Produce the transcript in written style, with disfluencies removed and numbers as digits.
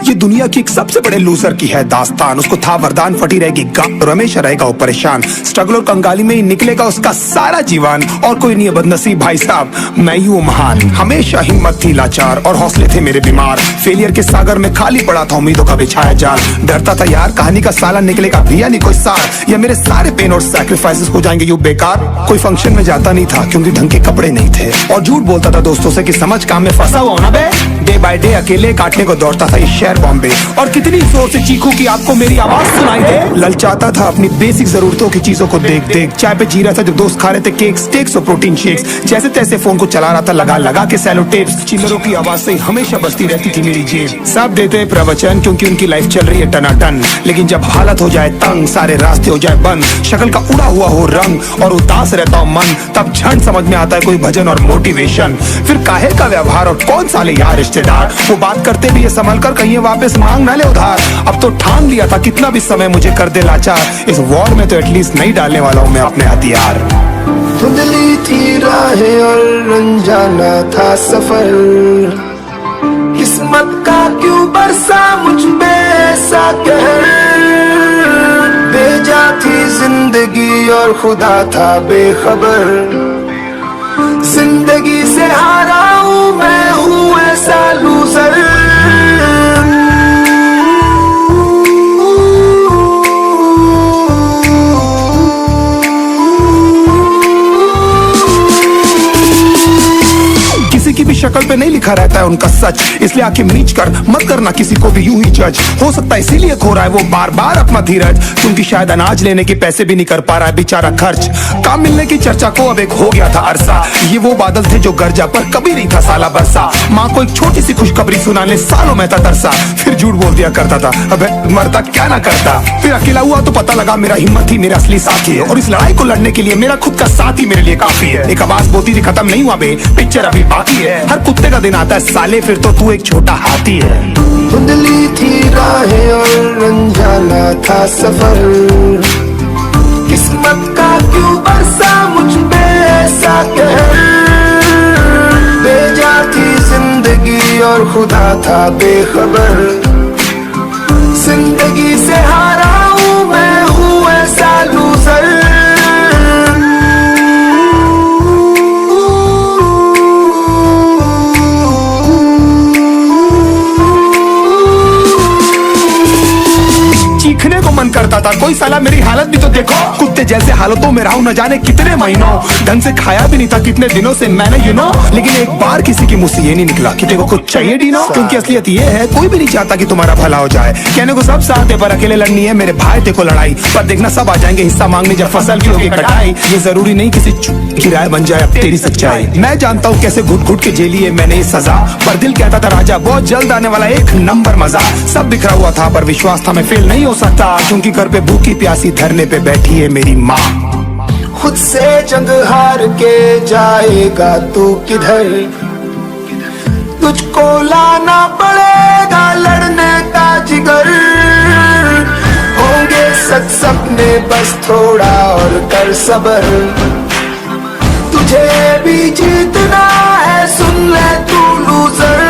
ये दुनिया की एक सबसे बड़े लूजर की है दास्तान। उसको था वरदान, फटी रहेगी गांव, हमेशा रहेगा वो परेशान। स्ट्रगल और कंगाली में ही निकलेगा उसका सारा जीवन। और कोई नहीं है बदनसीब भाई साहब, मैं ही हूँ महान। हमेशा हिम्मत थी लाचार और हौसले थे मेरे बीमार। फेलियर के सागर में खाली पड़ा था उम्मीदों का बिछाया जाल। डरता था यार कहानी का साला निकलेगा भैया नहीं कोई सार, या मेरे सारे पेन और सैक्रिफाइसेस हो जाएंगे यूं बेकार। कोई फंक्शन में जाता नहीं था क्योंकि ढंग के कपड़े नहीं थे, और झूठ बोलता था दोस्तों से कि समझ काम में फंसा हुआ ना बे। डे बाय डे अकेले काटने को दौड़ता था ये शहर बॉम्बे। और कितनी जोर से चीखूं कि आपको मेरी आवाज सुनाई दे। ललचाता था अपनी बेसिक जरूरतों की चीजों को देख देख। चाय पे जी रहा था जब दोस्त खा रहे थे केक, स्टेक्स और प्रोटीन शेक्स। जैसे तैसे फोन को चला रहा था लगा लगा के सैलो टेप्स। चिल्लरों की आवाज से हमेशा बजती रहती थी मेरी जेब। सब देते प्रवचन क्योंकि उनकी लाइफ चल रही है टनाटन, लेकिन जब हालत हो जाए तंग, सारे रास्ते हो जाए बंद, शक्ल का उड़ा हुआ हो रंग और उदास रहता हो मन, तब झंड समझ में आता है कोई भजन और मोटिवेशन। फिर काहे का व्यवहार और कौन साले यार रिश्तेदार, वो बात करते भी ये संभल कर कहीं वापस मांग ना ले उधार। अब तो ठान लिया था कितना भी समय मुझे कर दे लाचार, इस वॉर में तो एटलीस्ट नहीं डालने वाला हूँ मैं अपने हथियार। धुंधली थी राहें और अनजाना था सफर, किस्मत का क्यों बरसा मुझ पे ऐसा कहर। भेजा थी जिंदगी और खुदा था बेखबर, जिंदगी से हारा हूँ मैं हूँ ऐसा लूजर। किसी की भी शक्ल पे नहीं लिखा रहता है उनका सच, इसलिए आंखें मीच कर मत करना किसी को भी यूं ही जज। हो सकता है इसीलिए खो रहा है वो बार बार अपना धीरज, क्योंकि शायद अनाज लेने के पैसे भी नहीं कर पा रहा है बेचारा खर्च। काम मिलने की चर्चा को अब एक हो गया था अरसा, ये वो बादल थे जो गरजा पर कभी नहीं था साला बरसा। माँ को एक छोटी सी खुशखबरी सुनाने सालों में था तरसा, फिर झूठ बोल दिया करता था अबे मरता क्या ना करता। फिर अकेला हुआ तो पता लगा मेरा हिम्मत ही मेरा असली साथी है, और इस लड़ाई को लड़ने के लिए मेरा खुद का साथ ही मेरे लिए काफी है। एक आवाज बोलती थी खत्म नहीं हुआ बे, पिक्चर अभी बाकी है। हर कुत्ते का दिन आता है साले, फिर तो तू एक छोटा हाथी है। धुंधली थी राहें और अनजाना था सफर, किस्मत का क्यों बरसा मुझ पे ऐसा कहर। भेजा थी जिंदगी और खुदा था बेखबर, जिंदगी से हारा हूँ मैं हूँ ऐसा लूजर। चीखने को मन करता था, कोई साला मेरी हालत भी तो देखो। कुत्ते जैसे हालतों में रहा हूं न जाने कितने महीनों, ढंग से खाया भी नहीं था कितने दिनों से मैंने लेकिन एक बार किसी की मुंह से ये नहीं निकला कि देखो कुछ चाहिए डीनो। क्योंकि असलियत ये है कोई भी नहीं चाहता कि तुम्हारा भला हो जाए। कहने को सब साथ है पर अकेले लड़नी है मेरे भाई देखो लड़ाई, पर देखना सब आ जाएंगे हिस्सा मांगने जब फसल की होगी कटाई। ये जरूरी नहीं किसी की राय बन जाए अब तेरी सच्चाई। मैं जानता हूँ कैसे घुट घुट के झेली है मैंने ये सजा, पर दिल कहता था राजा बहुत जल्द आने वाला एक नंबर मजा। सब बिखरा हुआ था पर विश्वास था मैं फेल नहीं हो सकता, क्योंकि घर पे भूखी प्यासी धरने पे बैठी है मेरी माँ। खुद से जंग हार के जाएगा तू किधर, तुझको लाना पड़ेगा लड़ने का जिगर। होंगे सच सपने बस थोड़ा और कर सबर, तुझे भी जीतना है सुन ले तू लूजर।